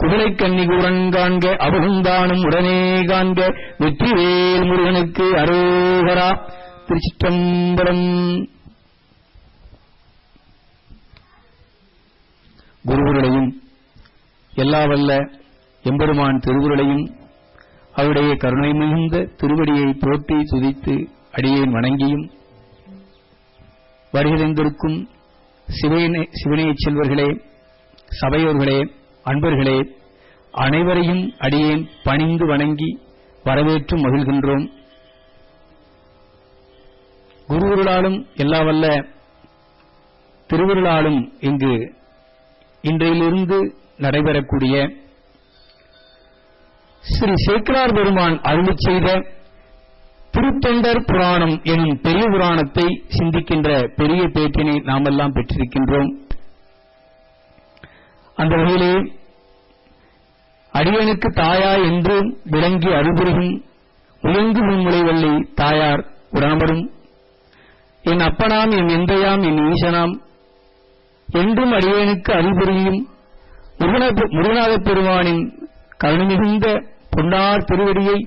குடலை கன்னிகூரன் காண்க அவகுந்தானும் உடனே காண்க வெற்றிவேல் முருகனுக்கு அரோகரா. திருச்சிற்றம்பலம். குருவருடையும் எல்லா வல்ல எம்பெருமான் திருவுருளையும் அவருடைய கருணை மிகுந்த திருவடியை போற்றி துதித்து அடியேன் வணங்கியும், வருகிறந்திருக்கும் சிவனையச் செல்வர்களே, சபையோர்களே, அன்பர்களே, அனைவரையும் அடியேன் பணிந்து வணங்கி வரவேற்றும் மகிழ்கின்றோம். குருவருளாலும் எல்லா வல்ல திருவருளாலும் இங்கு இன்றையிலிருந்து நடைபெறக்கூடிய ஸ்ரீ சேக்கிழார் பெருமான் அருளிச் செய்த திருத்தொண்டர் புராணம் எனும் பெரிய புராணத்தை சிந்திக்கின்ற பெரிய பேற்றினை நாமெல்லாம் பெற்றிருக்கின்றோம். அந்த வகையிலே அடியனுக்கு தாயார் என்று விளங்கி அருள்புரியும் முயங்கு முன்முளைவல்லி தாயார் உடனமரும் என் அப்பனாம், என் எந்தையாம், என் ஈசனாம் என்றும் அடியனுக்கு அருள்புரியும் முருகநாதப் பெருமானின் கருணை மிகுந்த பொன்னார் திருவடியை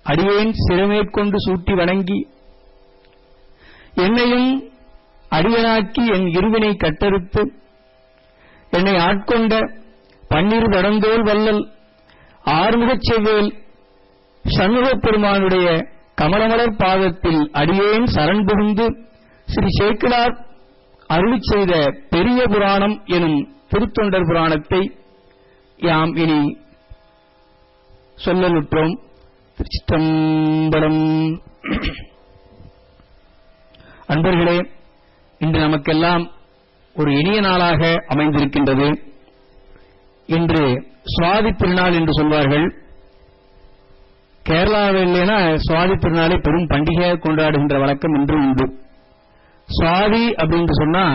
அடியேன் சிறமேற்கொண்டு சூட்டி வணங்கி, என்னையும் அடியனாக்கி என் இருவினை கட்டறுத்து என்னை ஆட்கொண்ட பன்னிரு தடந்தோல் வல்லல் ஆறுமுகச் செவ்வேல் சண்முகப் பெருமானுடைய கமலமலர் பாதத்தில் அடியேன் சரண் புகுந்து ஸ்ரீ சேக்கிழார் அருளிச் செய்த பெரிய புராணம் எனும் திருத்தொண்டர் புராணத்தை யாம் இனி சொல்லலுற்றோம். திருச்சிற்றம்பலம். அன்பர்களே, இன்று நமக்கெல்லாம் ஒரு இனிய நாளாக அமைந்திருக்கின்றது. இன்று சுவாதி திருநாள் என்று சொல்வார்கள். கேரளாவில் சுவாதி திருநாளை பெரும் பண்டிகையாக கொண்டாடுகின்ற வழக்கம் இன்று உண்டு. சுவாதி அப்படின்னு சொன்னா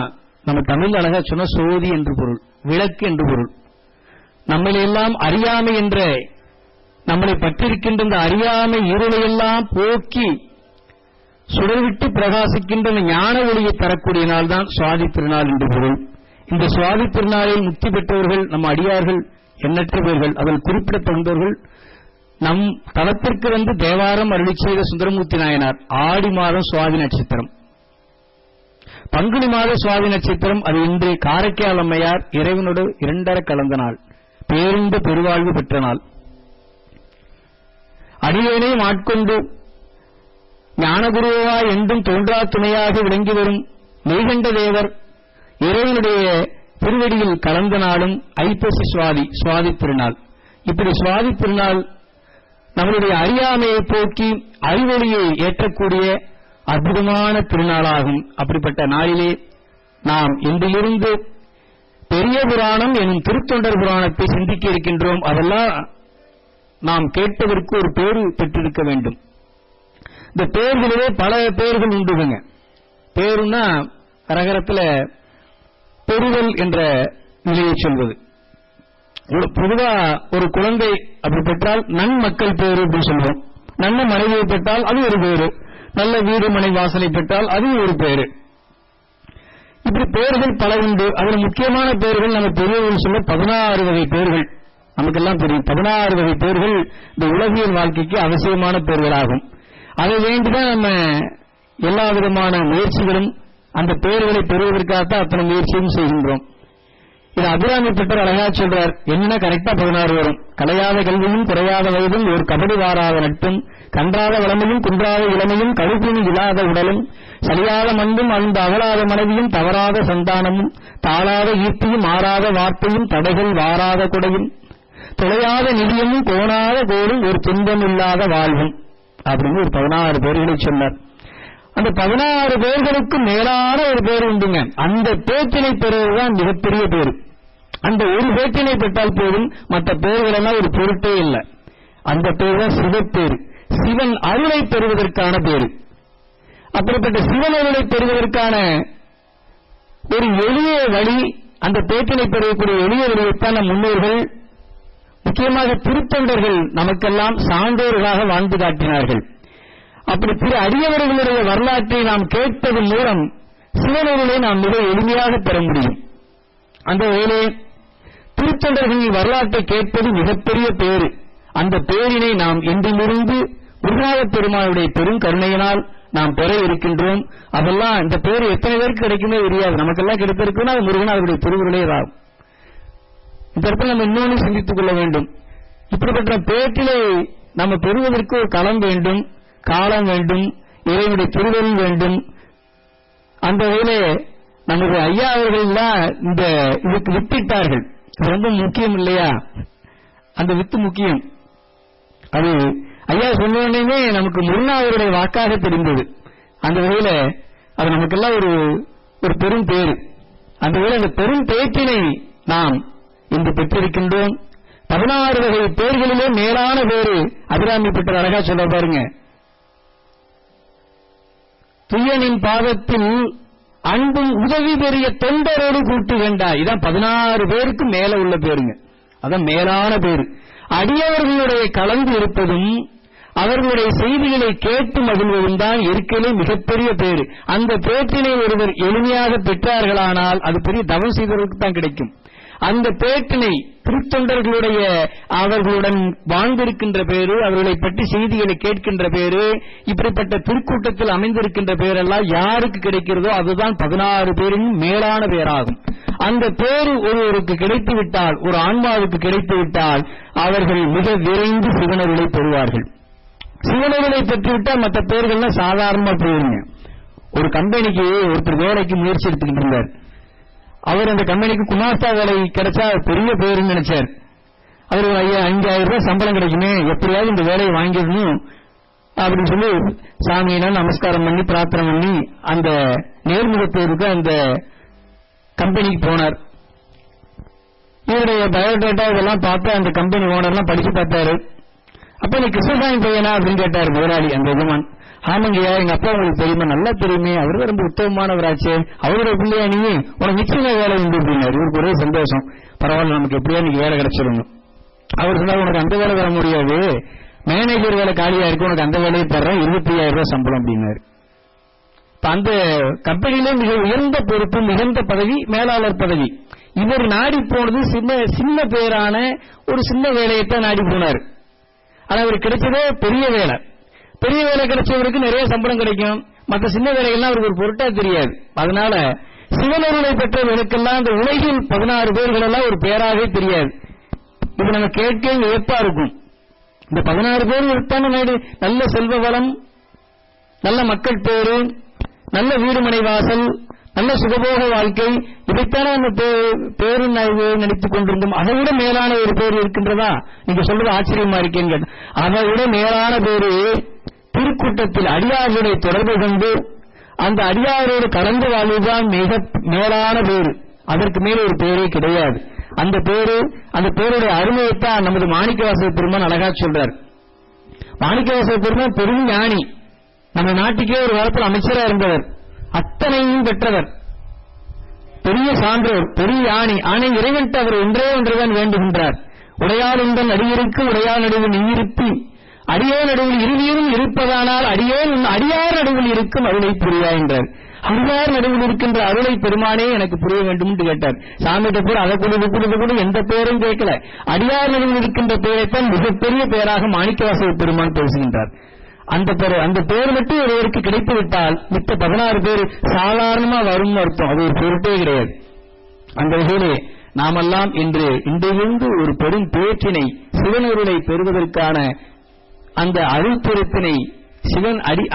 நம்ம தமிழ் அழகா சொன்ன சோதி என்று பொருள், விளக்கு என்று பொருள். நம்மளையெல்லாம் அறியாமை என்ற நம்மளை பற்றிருக்கின்ற இந்த அறியாமை இருளையெல்லாம் போக்கி சுடர்விட்டு பிரகாசிக்கின்ற ஞான ஒளியை தரக்கூடிய நாள் தான் சுவாதி திருநாள் என்று பொருள். இந்த சுவாதி திருநாளில் முக்தி பெற்றவர்கள் நம்ம அடியார்கள் எண்ணற்ற பேர்கள். அதில் குறிப்பிடத்தகுந்தவர்கள் நம் தலத்திற்கு வந்து தேவாரம் அருளிச் செய்த சுந்தரமூர்த்தி நாயனார். ஆடி மாதம் சுவாதி நட்சத்திரம், பங்குனி மாத சுவாதி நட்சத்திரம். அது இன்று காரைக்கால் அம்மையார் இறைவனோடு இரண்டர கலந்த நாள், பேருந்த பெருவாழ்வு பெற்ற நாள். அடியேனையும் ஆட்கொண்டு ஞானகுருவா என்றும் தோன்றா துணையாக விளங்கி வரும் மெய்கண்ட தேவர் இறைவனுடைய திருவடியில் கலந்த நாளும் ஐப்பசி சுவாதி திருநாள். இப்படி சுவாதி திருநாள் நம்மளுடைய அறியாமையை போக்கி அறிவொளியை ஏற்றக்கூடிய அற்புதமான திருநாளாகும். அப்படிப்பட்ட நாளிலே நாம் இன்றிலிருந்து பெரிய புராணம் எனும் திருத்தொண்டர் புராணத்தை சிந்திக்க இருக்கின்றோம். அதெல்லாம் நாம் கேட்பதற்கு ஒரு பேரு பெற்றிருக்க வேண்டும். இந்த பேர்களிலே பல பேர்கள் உண்டுங்க. பேருன்னா ரகரத்தில் பெறுதல் என்ற நிலையை சொல்வது. பொதுவா ஒரு குழந்தை அப்படி பெற்றால் நன்மக்கள் பேரு அப்படின்னு சொல்வோம். நல்ல மனைவியை பெற்றால் அது ஒரு பேரு, நல்ல வீடு மனை வாசலை பெற்றால் அது ஒரு பேரு. இப்படி பெயர்கள் பல உண்டு. அதில் முக்கியமான பெயர்கள் நம்ம பெரியவர்கள் சொல்ல 16 வகை பெயர்கள் நமக்கெல்லாம் தெரியும். 16 வகை பெயர்கள் இந்த உலகியல் வாழ்க்கைக்கு அவசியமான பெயர்களாகும். அதை வேண்டிதான் நம்ம எல்லா விதமான முயற்சிகளும் அந்த பெயர்களை பெறுவதற்காகத்தான் அத்தனை முயற்சியும் செய்கின்றோம். இது அபிராமி பெற்ற அழகா சொல்றார். என்ன கரெக்டா 16 வரும். கலையாத கல்வியும் குறையாத வயதும் ஒரு கபடி வாராத நட்பும் கன்றாத வளமையும் குன்றாத இளமையும் கழுப்பினி இல்லாத உடலும் சலியாத மண்பும் அந்த அகலாத மனைவியும் தவறாத சந்தானமும் தாளாத ஈர்த்தியும் மாறாத வார்த்தையும் தடைகள் வாராத கொடையும் தொலையாத நிதியமும் கோணாத கோடும் ஒரு துன்பமில்லாத வாழ்வும் அப்படின்னு ஒரு 16 பேர்களை சொன்னார். அந்த 16 பேர்களுக்கு மேலான ஒரு பேர் உண்டுங்க. அந்த பேச்சினை பெறுவதுதான் மிகப்பெரிய பேரு. அந்த ஒரு பேச்சினை பெற்றால் போதும், மற்ற பேர்கள் எல்லாம் ஒரு பொருட்டே இல்லை. அந்த பேர் தான் சிவப்பேரு. சிவன் அருளை பெறுவதற்கான பேரு. அப்படிப்பட்ட சிவன் அருளை பெறுவதற்கான ஒரு எளிய வழி, அந்த பேச்சினை பெறக்கூடிய எளிய வழியைத்தான் நம் முன்னோர்கள், முக்கியமாக திருத்தொண்டர்கள் நமக்கெல்லாம் சான்றோர்களாக வாழ்ந்து காட்டினார்கள். அப்படி பிற அடியவர்களுடைய வரலாற்றை நாம் கேட்பதன் மூலம் சிவனருளை நாம் மிக எளிமையாக பெற முடியும். அந்த வேளை திருத்தொண்டர்களின் வரலாற்றை கேட்பது மிகப்பெரிய பேறு. அந்த பேரினை நாம் என்றிலிருந்து குருநாதப் பெருமானுடைய பெரும் கருணையினால் நாம் பெற இருக்கின்றோம். அதெல்லாம் இந்த பேர் எத்தனை பேருக்கு கிடைக்குமே தெரியாது. நமக்கெல்லாம் கிடைத்திருக்குன்னா அது முருகன் அவருடைய திருவுருளே தான். இந்த இடத்துல நம்ம இன்னொன்று சிந்தித்துக் கொள்ள வேண்டும். இப்படிப்பட்ட பேட்டிலை நம்ம பெறுவதற்கு ஒரு களம் வேண்டும், காலம் வேண்டும், இறைவனுடைய திருவருள் வேண்டும். அந்த வகையிலே நமது ஐயா அவர்கள்லாம் இந்த இதுக்கு வித்திட்டார்கள். ரொம்ப முக்கியம் இல்லையா? அந்த வித்து முக்கியம். அது ஐயா சொன்னே நமக்கு முருகனாருடைய வாக்காக தெரிந்தது. அந்த வகையில அது நமக்கெல்லாம் ஒரு பெரும் பேரு. அந்த வகையில் அந்த பெரும் பேச்சினை நாம் இன்று பெற்றிருக்கின்றோம். 16 வகை பேர்களிலே மேலான பேரு அபிராமி பெற்ற அழகா சொல்ல பாருங்க. துய்யனின் பாதத்தில் அன்பும் உதவி பெரிய தொண்டரோடு கூட்டு வேண்டாய். இதான் 16 பேருக்கு மேல உள்ள பேருங்க. அதான் மேலான பேரு. அடியவர்களுடைய கலந்து இருப்பதும் அவர்களுடைய செய்திகளை கேட்டு மகிழ்வதும் தான் இருக்கையிலே மிகப்பெரிய பேரு. அந்த பேட்டினை ஒருவர் எளிமையாக பெற்றார்களானால் அது பெரிய தவம் செய்தவர்களுக்கு தான் கிடைக்கும். அந்த பேட்டினை திருத்தொண்டர்களுடைய அவர்களுடன் வாழ்ந்திருக்கின்ற பேரு, அவர்களை பற்றி செய்திகளை கேட்கின்ற பேரு, இப்படிப்பட்ட திருக்கூட்டத்தில் அமைந்திருக்கின்ற பேரெல்லாம் யாருக்கு கிடைக்கிறதோ அதுதான் 16 பேரின் மேலான பேராகும். அந்த பேரு ஒருவருக்கு கிடைத்துவிட்டால், ஒரு ஆன்மாவுக்கு கிடைத்துவிட்டால் அவர்கள் மிக விரைந்து சிவனருளை பெறுவார்கள். சிவனருளை பெற்றுவிட்டால் மற்ற பேர்கள்லாம் சாதாரணமா போயிருங்க. ஒரு கம்பெனிக்கு ஒருத்தர் வேலைக்கு முயற்சி எடுத்துக்கிட்டு இருந்தார். அவர் அந்த கம்பெனிக்கு குமாஸ்தா வேலை கிடைச்சா பெரிய பேருன்னு நினைச்சார். அவர் 5,000 ரூபாய் சம்பளம் கிடைக்குமே, எப்படியாவது இந்த வேலையை வாங்கிடணும் அப்படின்னு சொல்லி சாமியினால் நமஸ்காரம் பண்ணி பிரார்த்தனை பண்ணி அந்த நேர்முகத்தேர்வுக்கு அந்த கம்பெனிக்கு போனார். இவருடைய பயோடேட்டா இதெல்லாம் பார்த்து அந்த கம்பெனி ஓனர்லாம் படிச்சு பார்த்தாரு. அப்ப நீ கிருஷ்ணசாமி பையனா அப்படின்னு கேட்டார் முதலாளி அந்த எஜமான். ஆமாங்கய்யா, எங்க அப்பா உங்களுக்கு தெரியுமா? நல்லா தெரியுமே, அவரு ரொம்ப உத்தமமானவராச்சு, அவருடைய பிள்ளையா நீ, உனக்கு நிச்சயமா வேலை உண்டு அப்படின்னாரு. இவருக்கு ஒரே சந்தோஷம். பரவாயில்ல, நமக்கு எப்படியா நீங்க வேலை கிடைச்சிடணும். அவர் சொன்னார், உனக்கு அந்த வேலை வர முடியாது, மேனேஜர் வேலை காலியா இருக்கு, உனக்கு அந்த வேலையை தர்றேன், 25,000 ரூபாய் சம்பளம் அப்படின்னாரு. அந்த கம்பெனியில மிக உயர்ந்த பொறுப்பு, மிகுந்த பதவி, மேலாளர் பதவி. இவர் நாடி போனது சின்ன பேரான ஒரு சின்ன வேலையைத்தான் நாடி போனார். ஆனா அவர் கிடைச்சதே பெரிய வேலை. பெரிய வேலை கிடைச்சவருக்கு நிறைய சம்பளம் கிடைக்கும், மற்ற சின்ன வேலைகள்லாம் அவருக்கு ஒரு பொருட்டா தெரியாது. அதனால சிவனருளை பெற்றவர்களுக்கெல்லாம் இந்த உலகில் 16 பேர்கள் எல்லாம் ஒரு பேராகவே தெரியாது. இது நம்ம கேட்க வியப்பா இருக்கும். இந்த 16 பேர் நல்ல செல்வ வளம், நல்ல மக்கள் பேரு, நல்ல வீடுமனை வாசல், நல்ல சுகபோக வாழ்க்கை, இதைத்தானே அந்த பேரு நடித்துக் கொண்டிருந்தோம். அதை விட மேலான ஒரு பேர் இருக்கின்றதா? நீங்க சொல்றது ஆச்சரியமா இருக்கேங்க. அதை விட மேலான பேரு திருக்கூட்டத்தில் அடியார்களுடைய தொடர்பு கொண்டு அந்த அடியாரோடு கலந்து வாழ்வதுதான் மிக மேலான பேரு. அதற்கு மேல ஒரு பேரே கிடையாது. அந்த பேருடைய அருமையைத்தான் நமது மாணிக்கவாசக பெருமான் அழகா சொல்றார். மாணிக்கவாசக பெருமான் பெரும் ஞானி, நம்ம நாட்டுக்கே ஒரு காலத்தில் அமைச்சராக இருந்தவர், அத்தனையும் பெற்றவர், பெரிய சான்றோர், பெரிய ஞானி. ஆனால் இறைவன்ட்டு அவர் ஒன்றே ஒன்றுதான் வேண்டுகின்றார். உடையால் உந்தன் அடியிருக்கு உடையால் நடுவில் நீயிருப்பி அடியே நடுவில் இறுதியும் இருப்பதானால் அடியார் நடுவில் இருக்கும் அருளை புரியா என்றார். அடியார் நடுவில் இருக்கின்ற அருளை பெருமானே எனக்கு புரிய வேண்டும் என்று கேட்டார். சாமிகிட்ட பேர் அதை கூட எந்த பேரும் கேட்கல. அடியார் நடுவில் இருக்கின்ற பேரைத்தான் மிகப்பெரிய பேராக மாணிக்கவாசக பெருமான் பேசுகின்றார். அந்த பேர் மட்டும் ஒருவருக்கு கிடைத்து விட்டால் மித்த 16 பேர் சாதாரணமா வரும் அர்த்தம். அது ஒரு பொருட்டே கிடையாது. அந்த வகையிலே நாமெல்லாம் இன்றிருந்து ஒரு பெரும் பேற்றினை சிவனருளை பெறுவதற்கான அந்த அருள்புரத்தினை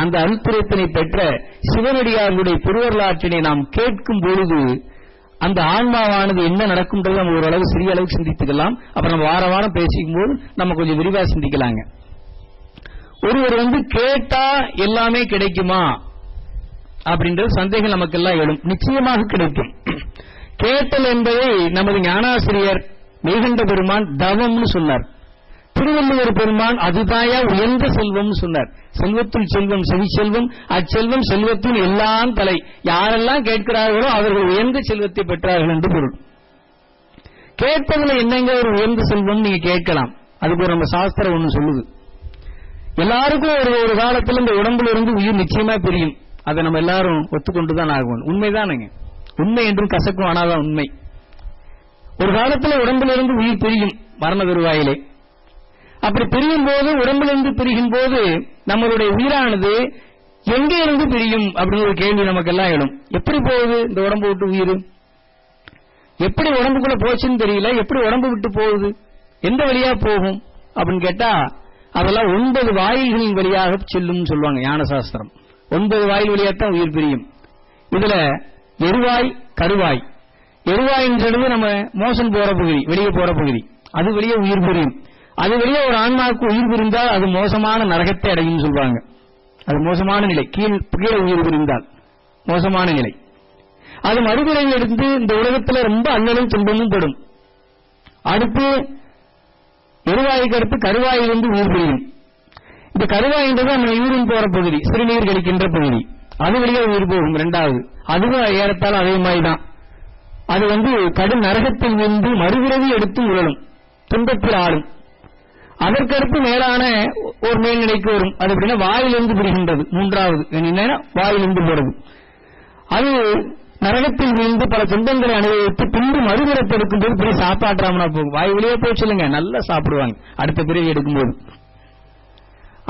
அந்த அருள்புரத்தினை பெற்ற சிவனடியார்களுடைய திருவருளாற்றினை நாம் கேட்கும் பொழுது அந்த ஆன்மாவானது என்ன நடக்கும்ன்றது நம்ம ஓரளவு சிறிய அளவுக்கு சிந்தித்துக்கலாம். அப்புறம் நம்ம வார வாரம் பேசிக்கும் போது நம்ம கொஞ்சம் விரிவா சிந்திக்கலாங்க. ஒருவர் கேட்டா எல்லாமே கிடைக்குமா அப்படின்ற சந்தேகம் நமக்கெல்லாம் எழும். நிச்சயமாக கிடைக்கும். கேட்டல் என்பதை நமது ஞானாசிரியர் மெய்கண்ட பெருமான் தவம்னு சொன்னார். திருவள்ளுவர் பெருமான் அதுதாயா உயர்ந்த செல்வம் சொன்னார். செல்வத்துள் செல்வம் செவிச்செல்வம், அச்செல்வம் செல்வத்தின் எல்லாம் தலை. யாரெல்லாம் கேட்கிறார்களோ அவர்கள் உயர்ந்த செல்வத்தை பெற்றார்கள் என்று பொருள். கேட்பதுல என்னங்க ஒரு உயர்ந்த செல்வம் நீங்க கேட்கலாம். அதுக்கு ஒரு நம்ம சாஸ்திரம் ஒண்ணு சொல்லுது. எல்லாருக்கும் ஒரு காலத்தில் இந்த உடம்புல இருந்து உயிர் நிச்சயமா பிரியும். அதை நம்ம எல்லாரும் ஒத்துக்கொண்டுதான் ஆகும். உண்மைதானுங்க. உண்மை என்றும் கசக்கும், ஆனாதான் உண்மை. ஒரு காலத்தில் உடம்பிலிருந்து உயிர் பிரியும் மரண வருவாயிலே. அப்படி பிரியும் போது, உடம்பிலிருந்து பிரியும் போது நம்மளுடைய உயிரானது எங்கே இருந்து பிரியும் அப்படின்னு ஒரு கேள்வி நமக்கெல்லாம் எழும். எப்படி போகுது இந்த உடம்பு விட்டு உயிர்? எப்படி உடம்புக்குள்ள போச்சுன்னு தெரியல, எப்படி உடம்பு விட்டு போகுது, எந்த வழியா போகும் அப்படின்னு கேட்டா, அதெல்லாம் 9 வாயில்களின் வழியாக செல்லும் சொல்லுவாங்க ஞான சாஸ்திரம். 9 வாயில் வழியாத்தான் உயிர் பிரியும். இதுல எருவாய், கருவாய். எருவாயின்றது நம்ம மோசன் போற பகுதி, வெளியே போற பகுதி, அது வெளியே உயிர் பிரியும். அது வெளியே ஒரு ஆன்மாவுக்கு உயிர் பிரிந்தால் அது மோசமான நரகத்தை அடையும் சொல்றாங்க. அது மோசமான நிலை, கீழே உயிர் பிரிந்தால் மோசமான நிலை. அது மறுபிறவியில் இருந்து இந்த உலகத்தில் ரொம்ப அல்லலும் துன்பமும் படும். அடுத்து எருவாய்க்கு அடுத்து கருவாயிலிருந்து உயிர் பிரியும். இந்த கருவாயின்றது நம்ம யூரின் போற பகுதி, சிறுநீர் கழிக்கின்ற பகுதி, அது வெளியே உயிர் போகும். 2வது அதுவும் ஏறத்தால் அதே மாதிரிதான். அது கடும் நரகத்தில் வந்து மறுபிறவி எடுத்து உழலும், துன்பத்தில் ஆளும். அதற்கடுத்து மேலான ஒரு மேல்நிலைக்கு வரும். அது எப்படின்னா வாயிலிருந்து பிரிகின்றது. 3வது என்னன்னா வாயிலிருந்து போறது. அது நரகத்தில் விழுந்து பல துன்பங்களை அனுபவித்து பின்பு மறுபிறப்பு எடுக்கும்போது இப்படி சாப்பாட்டுறாமனா போகும். வாய் வெளியே போய் சொல்லுங்க, நல்லா சாப்பிடுவாங்க அடுத்த பிரிவு எடுக்கும்போது.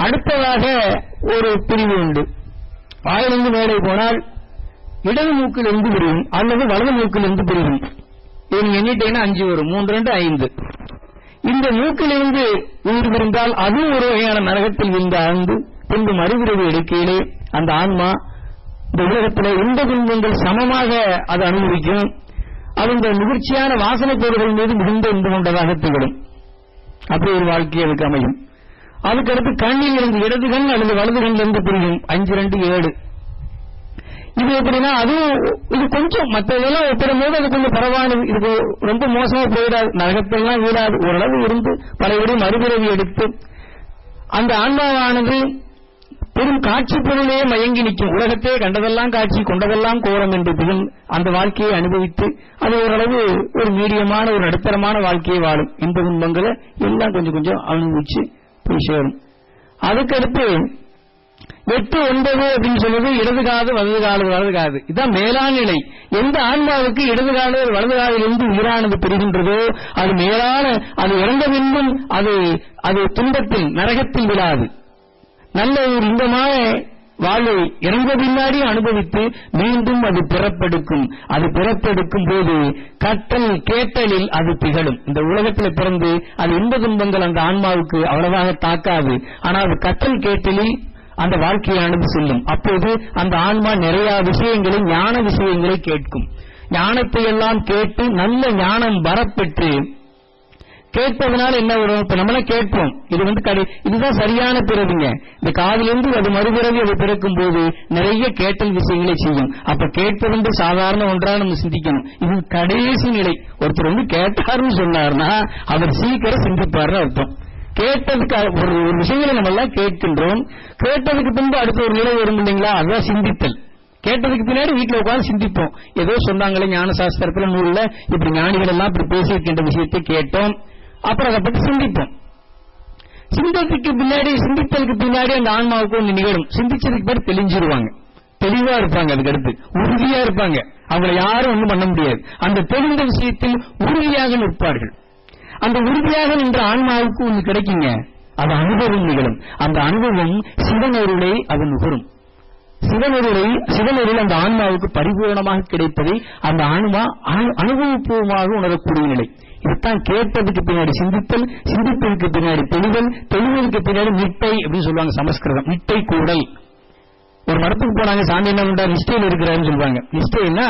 அடுத்ததாக ஒரு பிரிவு உண்டு. வாயிலிருந்து மேலே போனால் இடது மூக்கிலிருந்து பிரியும் அல்லது வலது மூக்கிலிருந்து பிரியும். இது எண்ணிட்டீங்கன்னா 5 வரும். 3, 2, 5. இந்த மூக்கிலிருந்து உயிர் பிரிந்தால் அதுவும் ஒரு வகையான நரகத்தில் விழுந்து ஆழ்ந்து பின்பு மறுபிறவி எடுக்கையிலே அந்த ஆன்மா இந்த உலகத்தில் இன்ப துன்பங்கள் சமமாக அது அனுபவிக்கும். அது இந்த முதிர்ச்சியான வாசனை பொருள்கள் மீது மிகுந்த இன்பம் கொண்டதாக திகழும். அப்படி ஒரு வாழ்க்கை அதுக்கு அமையும். அதுக்கடுத்து கண்ணில் இருந்து இடது கண் அல்லது வலது கண்ணிலிருந்து பிரியும். 5, 2, 7. இது எப்படின்னா அதுவும் இது கொஞ்சம் மற்றதெல்லாம் ஒப்பிடும் போது அது கொஞ்சம் பரவாயில்லை. இது ரொம்ப மோசமா போயிடாது, நரகத்தெல்லாம் வீடாது, ஓரளவு இருந்து பழையபடி மறுபிறவி எடுத்து அந்த ஆன்மாவானது பெரும் காட்சி பொருளே மயங்கி நிற்கும். உலகத்தே கண்டதெல்லாம் காட்சி, கொண்டதெல்லாம் கோரம் என்று திகழ் அந்த வாழ்க்கையை அனுபவித்து அது ஓரளவு ஒரு மீடியமான ஒரு நடுத்தரமான வாழ்க்கையை வாழும். இன்ப துன்பங்களை எல்லாம் கொஞ்சம் கொஞ்சம் அனுபவிச்சு போய் சேரும். அதுக்கடுத்து 8, 9 அப்படின்னு சொல்றது இடது காது வலது காது வலது காது. இதுதான் மேலான நிலை. எந்த ஆன்மாவுக்கு இடது காது வலது காதிலிருந்து உயிரானது பெறுகின்றதோ அது மேலான, அது இறந்த பின்பும் அது துன்பத்தில் நரகத்தில் விடாது. நல்ல ஒரு இன்பமான வாழ்வை இறந்த பின்னாடி அனுபவித்து மீண்டும் அது பிறப்பெடுக்கும். அது பிறப்பெடுக்கும் போது கற்றல் கேட்டலில் அது திகழும். இந்த உலகத்தில் பிறந்து அது இன்ப துன்பங்கள் அந்த ஆன்மாவுக்கு அவ்வளவாக தாக்காது. ஆனால் அது கற்றல் கேட்டலில் அந்த வாழ்க்கையானது செல்லும். அப்போது அந்த ஆன்மா நிறைய விஷயங்களை, ஞான விஷயங்களை கேட்கும். ஞானத்தை எல்லாம் கேட்டு நல்ல ஞானம் வரப்பெற்று கேட்பதனால என்ன வரும்? இப்ப நம்மள கேட்போம், இது இதுதான் சரியான பிறவிங்க. இந்த காதிலிருந்து அது மறுபிறவி அது பிறக்கும் போது நிறைய கேட்டல் விஷயங்களை செய்யும். அப்ப கேட்பது சாதாரண ஒன்றாக நம்ம சிந்திக்கணும். இது கடைசி நிலை. ஒருத்தர் கேட்டாருன்னு சொன்னார்னா அவர் சீக்கிரம் சிந்திப்பாருன்னு அர்த்தம். கேட்டதுக்கு ஒரு விஷயங்களை நம்ம எல்லாம் கேட்கின்றோம். கேட்டதுக்கு பின்பு அடுத்த ஒரு நிலை வரும் இல்லைங்களா, அதுதான் சிந்தித்தல். கேட்டதுக்கு பின்னாடி வீட்டில் உட்கார்ந்து சிந்திப்போம். ஏதோ சொன்னாங்களே ஞான சாஸ்திரத்துல நூல்ல இப்படி ஞானிகள் எல்லாம் இப்படி பேசியிருக்கின்ற விஷயத்தை கேட்டோம், அப்புறம் அதை பற்றி சிந்திப்போம். சிந்தித்தலுக்கு பின்னாடி அந்த ஆன்மாவுக்கு ஒன்று நிகழும். சிந்திச்சதுக்கு பேர் தெளிஞ்சிருவாங்க, தெளிவா இருப்பாங்க, அதுக்கடுத்து உறுதியா இருப்பாங்க. அவங்களை யாரும் ஒன்றும் பண்ண முடியாது. அந்த தெளிந்த விஷயத்தில் உறுதியாக நிற்பார்கள். அந்த உறுதியாக நின்ற ஆன்மாவுக்கு ஒன்று கிடைக்குங்க, அது அனுபவம் நிகழும். அந்த அனுபவம் சிவனருளை அது நுகரும். சிவனருள் அந்த ஆன்மாவுக்கு பரிபூர்ணமாக கிடைப்பதை அந்த ஆன்மா அனுபவப்பூர்வமாக உணரக்கூடிய நிலை. இதுதான் கேட்டதுக்கு பின்னாடி சிந்தித்தல், சிந்தித்ததுக்கு பின்னாடி தெளிவல், தெளிவதற்கு பின்னாடி நிட்டை அப்படின்னு சொல்லுவாங்க சமஸ்கிருதம். நிட்டை கூடல். ஒரு மரத்துக்கு போனாங்க, சாமி என்ன பண்றாரு, நிஷ்டையில் இருக்கிறாருன்னு சொல்லுவாங்க. நிஷ்டைன்னா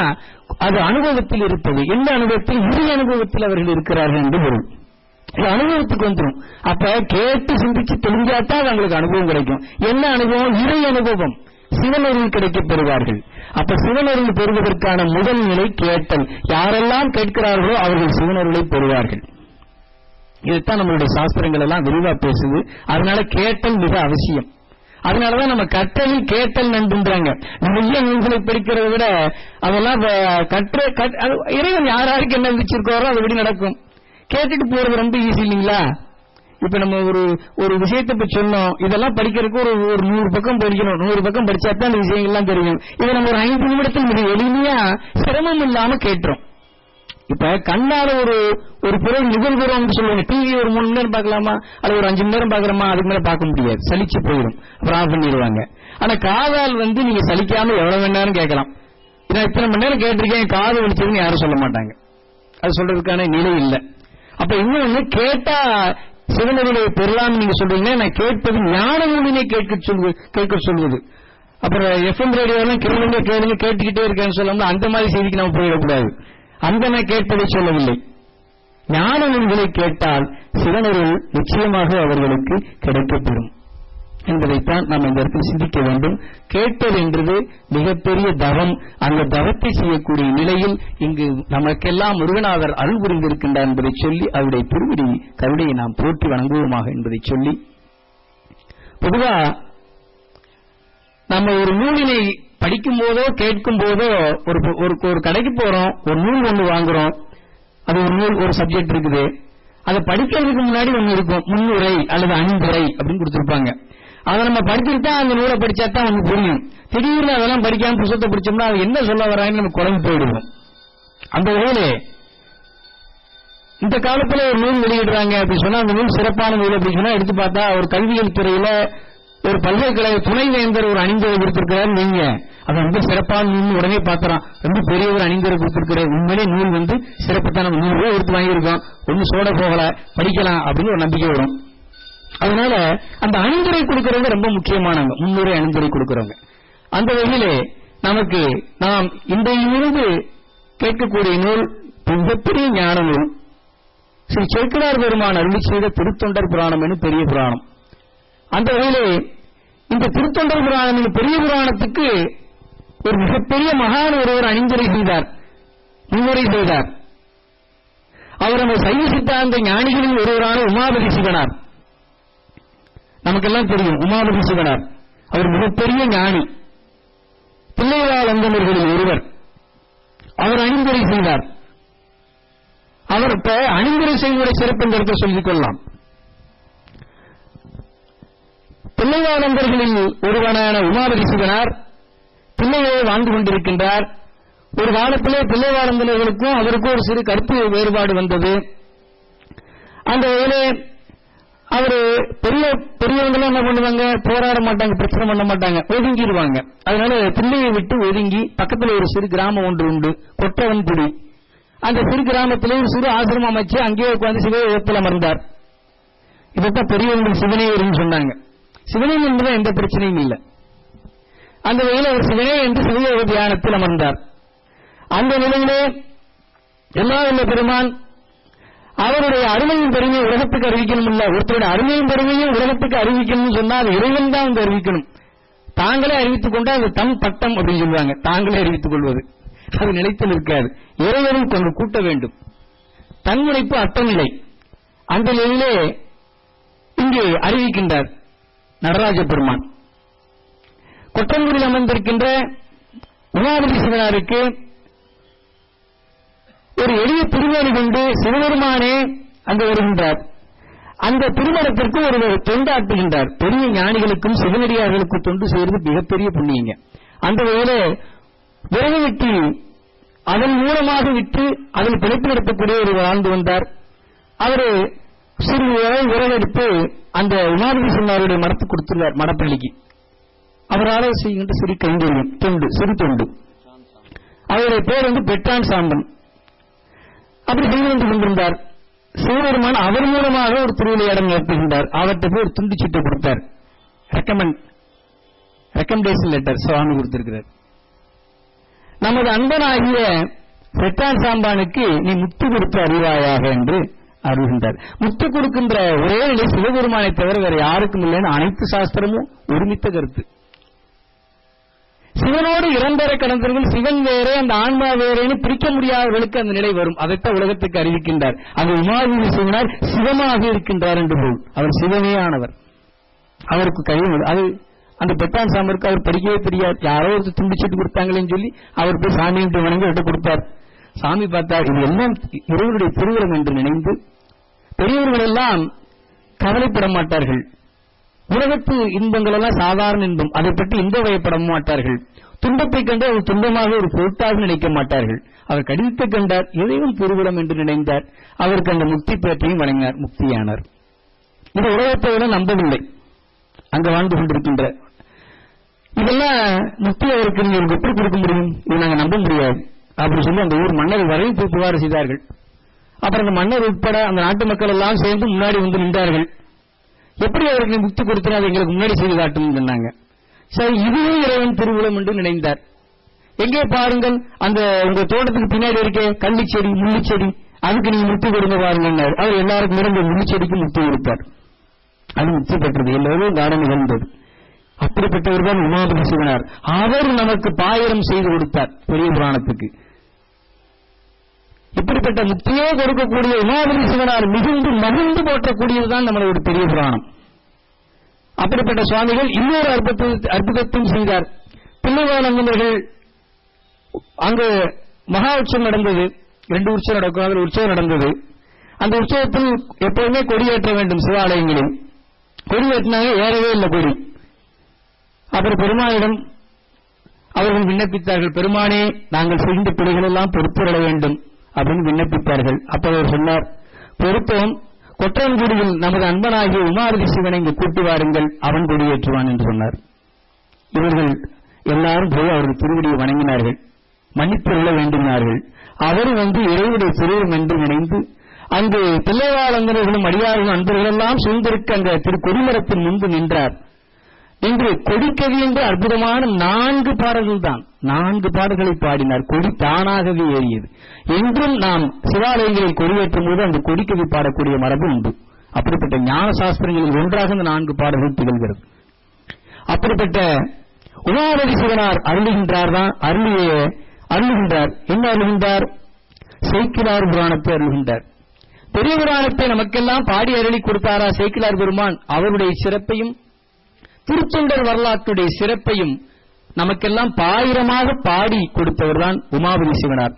அது அனுபவத்தில் இருப்பது. எந்த அனுபவத்தில்? இறை அனுபவத்தில் அவர்கள் இருக்கிறார்கள் என்று பொருள். அனுபவத்துக்கு வந்துடும். அப்ப கேட்டு சிந்திச்சு தெரிஞ்சாத்தான் அவங்களுக்கு அனுபவம் கிடைக்கும். என்ன அனுபவம்? இறை அனுபவம். சிவனருள் கிடைக்கப் பெறுவார்கள். அப்ப சிவனருள் பெறுவதற்கான முதல் நிலை கேட்டல். யாரெல்லாம் கேட்கிறார்களோ அவர்கள் சிவனருளை பெறுவார்கள். இதுதான் நம்மளுடைய சாஸ்திரங்கள் எல்லாம் விரிவா பேசுது. அதனால கேட்டல் மிக அவசியம். அதனாலதான் நம்ம கற்றலில் கேட்டல் நன்றுன்றாங்க. நிறைய நூல்களை படிக்கிறத விட அதெல்லாம் இறைவன் யாராருக்கு என்ன விதிச்சிருக்காரோ அது எப்படி நடக்கும். கேட்டுட்டு போறது ரொம்ப ஈஸி இல்லைங்களா? இப்ப நம்ம ஒரு விஷயத்தை இப்ப சொன்னோம், இதெல்லாம் படிக்கிறதுக்கு ஒரு 100 பக்கம் படிக்கணும். 100 பக்கம் படிச்சாதான் அந்த விஷயங்கள்லாம் தெரியும். இதை நம்ம ஒரு 5 நிமிடத்தில் மிக எளிமையா சிரமம் இல்லாம கேட்டுறோம். இப்ப கண்ணால ஒரு பொருள் நிகழ்கிறோம் சொல்லுவாங்க. டிவி ஒரு 3 மணி நேரம் பார்க்கலாமா, அல்லது ஒரு 5 மணி நேரம் பார்க்கலாமா, அதுக்கு மேல பார்க்க முடியாது, சலிச்சு போயிடும், அப்புறம் ஆஃப் பண்ணிடுவாங்க. ஆனா காதால் நீங்க சலிக்காம எவ்வளவு மணி நேரம் கேட்கலாம். நான் இத்தனை மணி நேரம் கேட்டிருக்கேன், காது வலிச்சதுன்னு யாரும் சொல்ல மாட்டாங்க. அது சொல்றதுக்கான நிலை இல்லை. அப்ப இன்னொன்னு, கேட்டா சிவனுடைய பெறலாம் நீங்க சொல்றீங்க. நான் கேட்பது ஞான நூலினை கேட்க சொல்வது. அப்புறம் FM ரேடியோலாம் கேளுங்க கேட்டுக்கிட்டே இருக்கேன்னு சொல்லாம அந்த மாதிரி செய்திக்கு நம்ம போயிடக்கூடாது. அந்த நான் கேட்பதை சொல்லவில்லை. ஞான நூல்களை கேட்டால் சிவனருள் நிச்சயமாக அவர்களுக்கு கிடைக்கப்பெறும் என்பதைத்தான் நாம் இந்த இடத்தில் சிந்திக்க வேண்டும். கேட்பது என்றது மிகப்பெரிய தவம். அந்த தவத்தை செய்யக்கூடிய நிலையில் இங்கு நமக்கெல்லாம் முருகனாதர் அருள் புரிந்திருக்கின்றார் என்பதை சொல்லி அவருடைய திருவடி கருணையை நாம் போற்றி வணங்குவோமாக என்பதை சொல்லி, பொதுவா நம்ம ஒரு நூலினை படிக்கும் போதோ கேட்கும் போதோ ஒரு கடைக்கு போறோம், ஒரு நூல் ஒன்று வாங்குறோம், அது ஒரு நூல் ஒரு சப்ஜெக்ட் இருக்குது, அதை படிக்கிறதுக்கு முன்னாடி ஒன்று இருக்கும், முன்னுரை அல்லது அணிந்துரை அப்படின்னு கொடுத்திருப்பாங்க. அதை நம்ம படிச்சுட்டா அந்த நூலை படிச்சா தான் நமக்கு புரியும். திடீர்னு அதெல்லாம் படிக்காம புத்தகத்தை படிச்சோம்னா அது என்ன சொல்ல வராங்கன்னு நம்ம குறைஞ்சு போயிடுவோம். அந்த வகையிலே இந்த காலத்துல ஒரு நூல் வெளியிடுறாங்க அப்படின்னு சொன்னா, அந்த நூல் சிறப்பான நூல் அப்படின்னு சொன்னா எடுத்து பார்த்தா ஒரு கல்வியல் துறையில ஒரு பல்கலைக்கழக துணைவேந்தர் ஒரு அணிந்துரை கொடுத்திருக்கிறார். நீங்க அது ரொம்ப சிறப்பான நூல் உடனே பாக்குறோம், ரொம்ப பெரிய ஒரு அணிந்துரை கொடுத்திருக்கிறார். உண்மையிலே நூல் சிறப்பு தான். நம்ம 100 ரூபாய் எடுத்து வாங்கியிருக்கோம், ஒன்னும் சோட போகல, படிக்கலாம் அப்படின்னு ஒரு நம்பிக்கை வரும். அதனால அந்த அணிந்துரை கொடுக்கறவங்க ரொம்ப முக்கியமானவங்க, முன்னுரை அணிந்துரை கொடுக்கறவங்க. அந்த வகையிலே நமக்கு நாம் இன்றையிலிருந்து கேட்கக்கூடிய நூல் மிகப்பெரிய ஞான நூல். ஸ்ரீ சேக்கிழார் பெருமான் அருளி செய்த திருத்தொண்டர் புராணம் எனும் பெரிய புராணம். அந்த வகையிலே இந்த திருத்தொண்டர் புராணம் எனும் பெரிய புராணத்துக்கு ஒரு மிகப்பெரிய மகான் ஒருவர் அணிந்துரை செய்தார், முன்னுரை செய்தார். அவர் நம்ம சைவ சித்தாந்த ஞானிகளில் ஒருவரான உமாபதி சிவனார். நமக்கெல்லாம் தெரியும் உமாபதி சிவனார். அவர் மிகப்பெரிய ஞானி, பிள்ளையார் அந்தணர்களில் ஒருவர். அவர் அணிந்துரை செய்தார். அவர் இப்ப அணிந்துரை செய்வதை சிறப்பு என்று சொல்லிக் கொள்ளலாம். பிள்ளையானந்தர்களில் ஒருவனான உமாபதி சிவனார் பிள்ளையோடு வாழ்ந்து கொண்டிருக்கின்றார். ஒரு காலத்திலே பிள்ளையானந்தர்களுக்கும் அவருக்கும் ஒரு சிறு கருத்து வேறுபாடு வந்தது. அந்த வகையிலே அவரு பெரியவங்களும் என்ன பண்ணுவாங்க, போராட மாட்டாங்க, பிரச்சனை பண்ண மாட்டாங்க, ஒதுங்கிடுவாங்க. அதனால பிள்ளையை விட்டு ஒதுங்கி பக்கத்தில் ஒரு சிறு கிராமம் ஒன்று உண்டு, கொற்றவன்குடி. அந்த சிறு கிராமத்திலே ஒரு சிறு ஆசிரமம் அமைச்சு அங்கேயே உட்கார்ந்து சிவயோகத்தில் அமர்ந்தார். இதைத்தான் பெரியவர்கள் சிவனேயர்னு சொன்னாங்க. சிவனேயர் என்பது எந்த பிரச்சனையும் இல்லை. அந்த வகையில் அவர் சிவனே என்று சிவயோக தியானத்தில் அமர்ந்தார். அந்த நிலையிலே எல்லா உள்ள பெருமான் அவருடைய அருமையின் பெருமையை உலகத்துக்கு அறிவிக்கணும். இல்ல, ஒருத்தருடைய அருமையின் பெருமையும் உலகத்துக்கு அறிவிக்கணும்னு சொன்னா அது இறைவன் தான் வந்து அறிவிக்கணும். தாங்களே அறிவித்துக் கொண்டா அது தம் பட்டம் அப்படின்னு சொல்லுவாங்க. தாங்களே அறிவித்துக் கொள்வது அது நிலைத்து நிற்காது. இறைவனும் கொண்டு கூட்ட வேண்டும். தன்முனைப்பு அட்டநிலை. அந்த நிலையிலே இங்கே அறிவிக்கின்றார் நடராஜ பெருமான். கொற்றங்குடியில் அமர்ந்திருக்கின்ற உமாபதி சிவனாருக்கு ஒரு எளிய திருமணி கொண்டு சிவபெருமானே அங்கு வருகின்றார். அந்த திருமணத்திற்கு ஒரு தொண்டாற்றுகின்றார். பெரிய ஞானிகளுக்கும் சிவனடியார்களுக்கும் தொண்டு செய்வது மிகப்பெரிய புண்ணியங்க. அந்த வகையில விறகு வெட்டி அதன் மூலமாக விட்டு அதில் பிழைப்பு நடத்தக்கூடிய ஒரு வாழ்ந்து வந்தார். அவரு சிறு விறகெடுத்து அந்த உமாபதி சிவனாருடைய மரத்து கொடுத்துள்ளார் மடப்பள்ளிக்கு. அவரால் செய்கின்ற சிறு கைங்கரியம் தொண்டு, சிறு தொண்டு. அவருடைய பேர் பெற்றான் சாம்பன். அப்படி செய்து கொண்டிருந்தார். சிவபெருமான் அவர் மூலமாக ஒரு திருவிளையாடல் நடத்துகின்றார். அவர்கிட்ட போய் ஒரு துண்டு சீட்டை கொடுத்தார். ரெக்கமெண்டேஷன் லெட்டர் சுவாமி கொடுத்திருக்கிறார். நமது அன்பனாகிய பெற்றான் சாம்பானுக்கு நீ முத்து கொடுத்து அறிவாயாக என்று அருள்கின்றார். முத்து கொடுக்கின்ற ஒரே நிலை சிவபெருமானை தவிர வேற யாருக்கும் இல்லைன்னு அனைத்து சாஸ்திரமும் ஒருமித்த கருத்து. சிவனோடு இரண்டரை கடந்தவர்கள் சிவன் வேறே அந்த ஆன்மா வேறேன்னு பிரிக்க முடியாதவர்களுக்கு அந்த நிலை வரும். அதைத்தான் உலகத்துக்கு அறிவிக்கின்றார். அந்த உமாபதி சிவனார் சிவமாக இருக்கின்றார் என்று போல் அவர் சிவனே ஆனவர். அவருக்கு கையும் அது அந்த பெற்றான் சாம்பருக்கு அவர் படிக்கவே தெரியாது. யாரோ ஒரு துண்டிச்சிட்டு கொடுத்தாங்களேன்னு சொல்லி அவர் போய் சாமியிட்டு வணங்கி விட்டு கொடுத்தார். சாமி பார்த்தார், இது எல்லாம் இறைவனுடைய திருவிழம் என்று நினைந்து பெரியவர்கள் எல்லாம் கவலைப்பட மாட்டார்கள். உலகத்து இன்பங்கள் எல்லாம் சாதாரண இன்பம், அதை பற்றி இன்ப வயப்பட மாட்டார்கள். துன்பத்தை கண்டு அவர் துன்பமாக ஒரு பொருட்டாக நினைக்க மாட்டார்கள். அவர் கடிதத்தை கண்டார், இறைவன் திருவிடம் என்று நினைந்தார், அவருக்கு அந்த முக்தி பேற்றையும் வழங்கினார், முக்தியானார். இந்த உலகத்தை நம்பவில்லை, அங்கு வாழ்ந்து கொண்டிருக்கின்ற இதெல்லாம் முக்தி அவருக்கு நீங்க எப்படி கொடுக்க முடியும், இது நாங்கள் நம்ப முடியாது அப்படின்னு சொல்லி அந்த ஊர் மன்னர் வரையும் போய் புகார் செய்தார்கள். அப்புறம் அந்த மன்னர் உட்பட அந்த நாட்டு மக்கள் எல்லாம் சேர்ந்து முன்னாடி வந்து நின்றார்கள். எப்படி அவருக்கு முக்தி கொடுத்தார், அதை எங்களுக்கு முன்னாடி செய்து காட்டும் சொன்னாங்க. சரி, இதுவே இறைவன் திருவிழம் என்று நினைந்தார். எங்கே பாருங்கள், அந்த உங்க தோட்டத்துக்கு பின்னாடி இருக்க கள்ளிச்செடி முள்ளிச்செடி, அதுக்கு நீங்க முக்தி கொடுங்க பாருங்க. அவர் எல்லாருக்கும் இருந்த முள்ளிச்செடிக்கு முக்தி கொடுத்தார். அது முக்தி பெற்றது, எல்லோரும் காரணம் நிகழ்ந்தது. அப்படிப்பட்டவர் தான் உமாபதி சிவனார். அவர் நமக்கு பாயிரம் செய்து கொடுத்தார் பெரிய புராணத்துக்கு. இப்படிப்பட்ட முக்தியே கொடுக்கக்கூடிய உமாபதி சிவனார் மிகுந்து மகிழ்ந்து போற்றக்கூடியதுதான் நம்மளோட பெரிய புராணம். அப்படிப்பட்ட சுவாமிகள் இன்னொரு அற்புதத்தையும் செய்தார். பிள்ளைவாளர்கள் அங்கு மகா உற்சவம் நடந்தது, 2 உற்சவம் நடக்கும், அதில் உற்சவம் நடந்தது. அந்த உற்சவத்தில் எப்போதுமே கொடியேற்ற வேண்டும் சிவாலயங்களில். கொடியேற்றினாங்க, ஏறவே இல்லை கொடி. அப்புறம் பெருமானிடம் அவர்கள் விண்ணப்பித்தார்கள், பெருமானே நாங்கள் செய்த பிழைகள் எல்லாம் பொறுத்துவிட வேண்டும் அப்படின்னு விண்ணப்பித்தார்கள். அப்ப அவர் சொன்னார், பொறுப்போம், கொற்றங்குடியில் நமது அன்பனாகிய உமாபதி சிவனை இங்கு கூட்டி வாருங்கள், அவன் கொடியேற்றுவான் என்று சொன்னார். இவர்கள் எல்லாரும் போய் அவர்கள் திருவடியை வணங்கினார்கள், மன்னிப்பு கொள்ள வேண்டினார்கள். அவரும் வந்து இறைவனுடைய திருவம் என்று நினைந்து அங்கு பிள்ளைவாளர்களும் அடியார்களும் அன்பர்கள் எல்லாம் சூழ்ந்திருக்க அந்த திரு கொடிமரத்தின் முன்பு நின்றார். இன்று கொடிக்கவி என்று அற்புதமான 4 பாடல்கள் தான், 4 பாடல்களை பாடினார். கொடி தானாகவே ஏறியது. என்றும் நாம் சிவாலயங்களில் கொடியேற்றும் போது அந்த கொடிக்கவி பாடக்கூடிய மரபு உண்டு. அப்படிப்பட்ட ஞான சாஸ்திரங்களில் ஒன்றாக இந்த 4 பாடல்கள் திகழ்கிறது. அப்படிப்பட்ட உமாபதி சிவனார் அருளுகின்றார் தான், அருளுகின்றார். என்ன அருளுகின்றார்? சேக்கிழார் புராணத்தை அருளுகின்றார். பெரிய புராணத்தை நமக்கெல்லாம் பாடி அருளி கொடுத்தாரா சேக்கிழார் பெருமான்? அவருடைய சிறப்பையும் திருத்தொண்டர் வரலாற்றுடைய சிறப்பையும் நமக்கெல்லாம் பாயிரமாக பாடி கொடுத்தவர்தான் உமாபதி சிவனார்.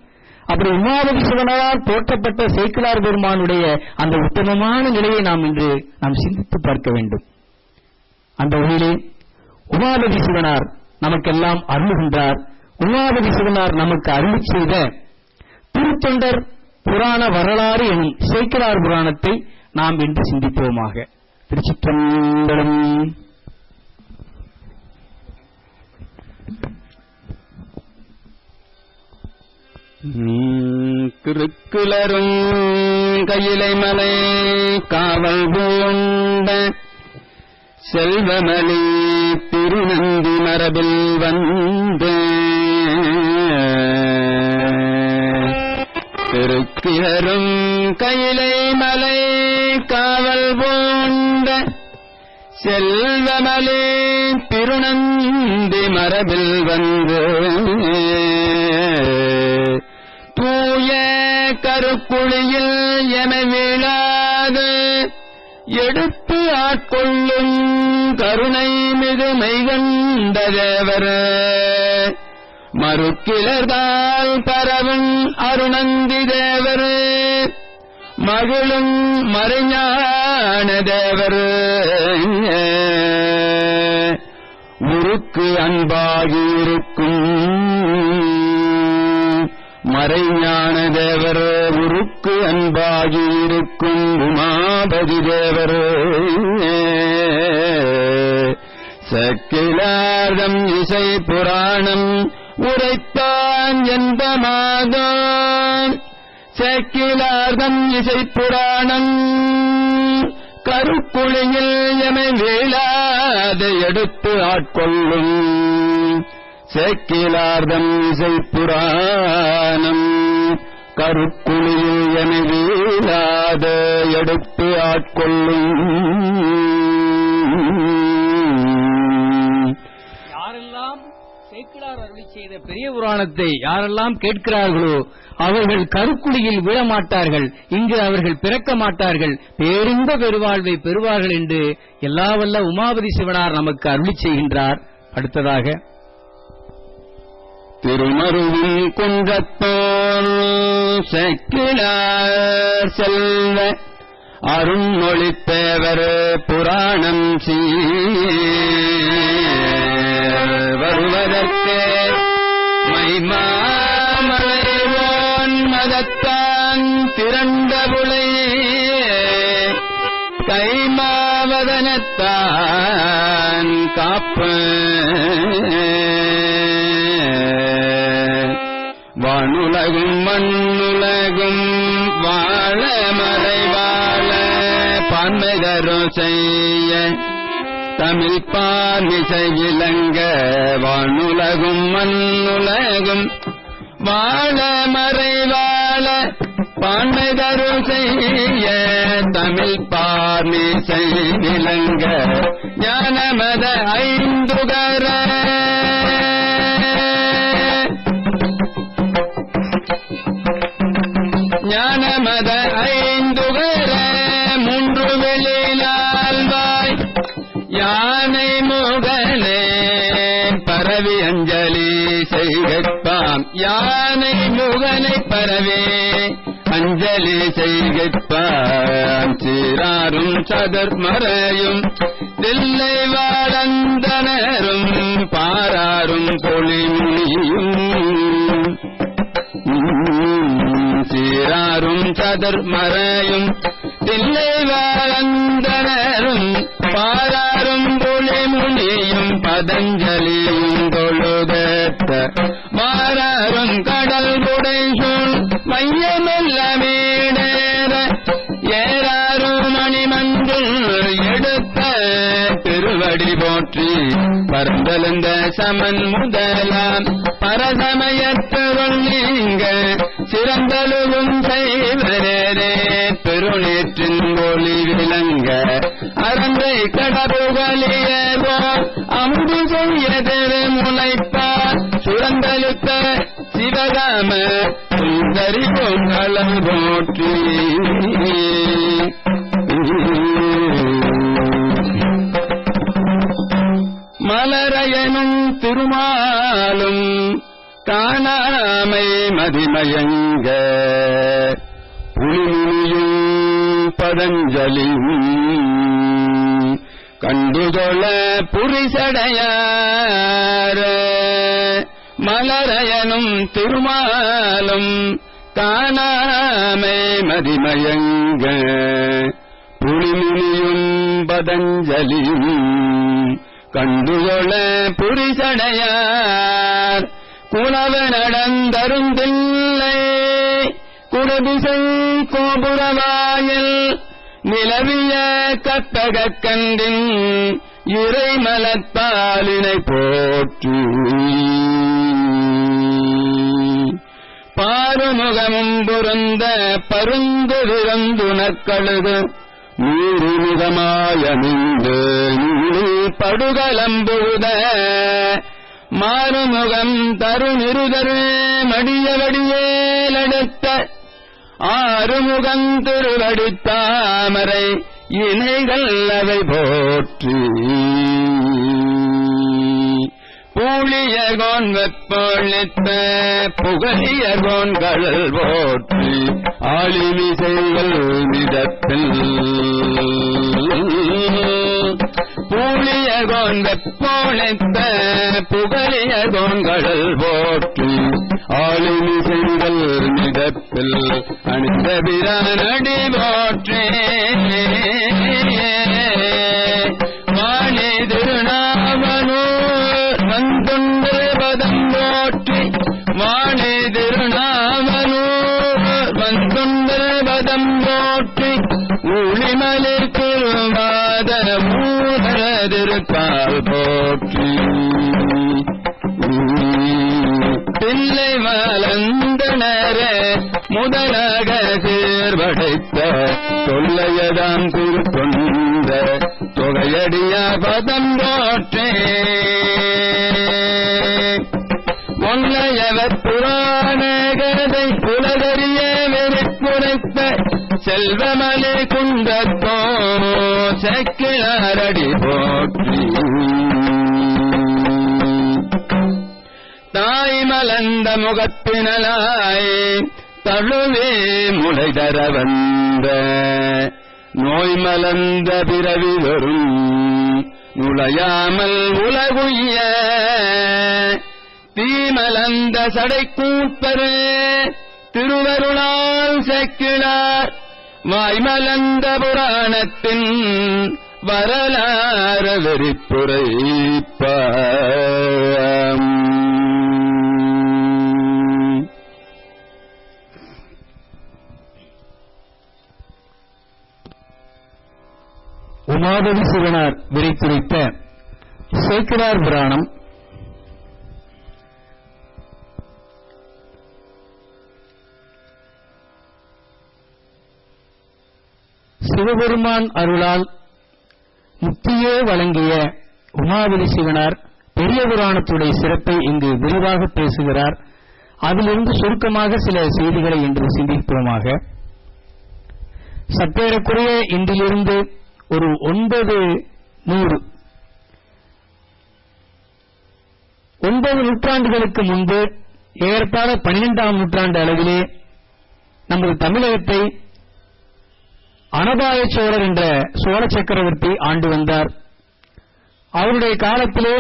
அப்படி உமாபதி சிவனார் போற்றப்பட்ட சேக்கிழார் பெருமானுடைய அந்த உத்தமமான நிலையை நாம் சிந்தித்து பார்க்க வேண்டும். அந்த வகையிலே உமாபதி சிவனார் நமக்கெல்லாம் அருளுகின்றார். உமாபதி சிவனார் நமக்கு அருளி செய்த திருத்தொண்டர் புராண வரலாறு எனும் சேக்கிழார் புராணத்தை நாம் இன்று சிந்திப்போமாக. திருச்சிற்றம்பலம். திருக்குளரும் கையிலை மலை காவல் பூண்ட செல்வமலி திருநந்தி மரபில் வந்து திருக்குளரும் கையிலை மலை காவல் பூண்ட செல்வமலி திருநந்தி மரபில் வந்து தூய கருக்குழியில் என வீழாது எடுத்து ஆட்கொள்ளும் கருணை மிகு மெய்கண்ட தேவர் மறுக்கிளர்தால் பரவும் அருணந்தி தேவர் மகிழும் மறைஞான தேவர் உருக்கு அன்பாகியிருக்கும் மறைஞான தேவர் உருக்கு அன்பாகியிருக்கும் உமாபதி தேவர் சக்கிலார்தம் இசை புராணம் உரைத்தான் என்பமாதான் சக்கிலார்தம் இசை புராணம் கருக்குழியில் எமை வீழாத எடுத்து ஆட்கொள்ளும் சேக்கிலார்தம் இசை புராணம் கருக்குழியில் என வீழாத எடுத்து ஆட்கொள்ளும். யாரெல்லாம் சேக்கிழார் அருளி செய்த பெரிய புராணத்தை யாரெல்லாம் கேட்கிறார்களோ அவர்கள் கருக்குழியில் விழமாட்டார்கள், இங்கு அவர்கள் பிறக்க மாட்டார்கள், பேரின்ப பெருவாழ்வை பெறுவார்கள் என்று எல்லா வல்ல உமாபதி சிவனார் நமக்கு அருளி செய்கின்றார். அடுத்ததாக திருமருவின் குன்றத்தோர் சேக்கிழார் செல்வ அருண்மொழித்தேவர் புராணம் வருவதற்கு மைமாமலைவான் மதத்தான் திரண்ட புலை கைமாவதனத்தான் காப்ப வானுலகும் மண்ணுலகும் வாழ மறைவாழ பான்மைதரும் செய்ய தமிழ் பாமிசை விளங்க வானுலகும் மண்ணுலகும் வாழ மறைவாழ பான்மைதரும் செய்ய தமிழ் பாமிசை விளங்க ஞானமத ஐந்துகர ஞானமத ஐந்துகர மூன்று வெளியிலால்வாய் யானை முகனே பரவி அஞ்சலி செய்கப்பாம் யானை முகனை பரவே அஞ்சலி செய்கப்பாம் சீராரும் சதர்மறையும் தில்லை வாழந்தனரும் பாராரும் பொலிமுனியும் சீராரும் சதர்மறையும் தில்லை வாழந்தனரும் பாராரும் பொலிமுனியும் பதஞ்சலியும் தொழுதத்த மாறாரும் கடல் புடைசூழ் மையமெல்ல வீடேற ஏறாரும் மணிமன்றுள் எடுத்த திருவடி போற்றி பரந்தெழுந்த சமன் முதலாம் பரசமயத்தருள் நீங்க சிறந்தழுவும் செய்வரே பெருநேற்றின் ஒளி விளங்க அறந்தை கடவுகளியோ அம்பு செய்ய திரு முளைப்பார் சுரந்தழுத்த சிவகாம சுந்தரி பொங்கலம் போற்றி மலரையனும் திருமாலும் காணாமை மதிமயங்க புலிமுனியும் பதஞ்சலியும் கண்டுகொள்ள புரிசடையார மலரையனும் திருமாலும் காணாமை மதிமயங்க புலிமுனியும் பதஞ்சலியும் கண்டுகொள்ள புரிசடையார் குலவ நடந்தருந்தில்லை குடதிசை கோபுரவாயில் நிலவிய கற்பகக் கண்டின் இறைமலத்தாலினை போற்றி பாருமுகமும் பொருந்த பருந்து விருந்துணக்கழுது நீருமுகமாயமிந்து படுகலம்புத மாறுமுகம் தருநிருதரு மடியவடியேலெடுத்த ஆறுமுகம் திருவடித்தாமரை இணைகள் அவை போற்றி பூழியர்கோன் வெப்பொழித்த புகழியர்கோன்கள் போற்றி ஆளிமிசைகள் மிதப்பில் பூழியர்கோன் வெப்பொழித்த புகழியர்கோன்கள் போற்றி ஆளிமிசைகள் மிதப்பில் அணிந்த பிரானடி போற்றே வாணி திருநாமனூர் வந்துண்டு பதம் போற்றி வாணி திருநாமனூர் வந்துண்டு பதம் போற்றி ஊழிமலிர் திருவாத மூதரதிருக்கால் போற்றி பிள்ளை மலந்தனரே முதலாக சீர்படைத்த தொல்லையதாம் திருக்கொண்ட தொகையடிய பதம் போற்றே ஒன்னையவர் புராண கதை புலதறிய வெறிக்குறைத்த செல்வமலை குண்டத்தோ செக்கிழாரடி போற்றி தாய் மலர்ந்த முகத்தினலாய் தழுவே முளை தர வந்த நோய் மலர்ந்த பிறவி வரும் நுழையாமல் உலகுய தீமலந்த சடைக்கூப்பரு திருவருளால் செக்கிழார் வாய்மலந்த புராணத்தின் வரலாற வெறிப்புரைப்ப உமாபதி சிவனார் விரைத்துரைத்த சேக்கிழார் புராணம் சிவபெருமான் அருளால் முக்தியே வழங்கிய உமாபதி சிவனார் பெரிய புராணத்துடைய சிறப்பை இங்கு விரிவாக பேசுகிறார். அதிலிருந்து சுருக்கமாக சில செய்திகளை இன்று சிந்திப்போமாக. சற்றேறக்குறைய இன்றிலிருந்து ஒரு 900 நூற்றாண்டுகளுக்கு முன்பு ஏறத்தாழ 12ஆம் நூற்றாண்டு அளவிலே நமது தமிழகத்தை அனபாய சோழர் என்ற சோழ சக்கரவர்த்தி ஆண்டு வந்தார். அவருடைய காலத்திலே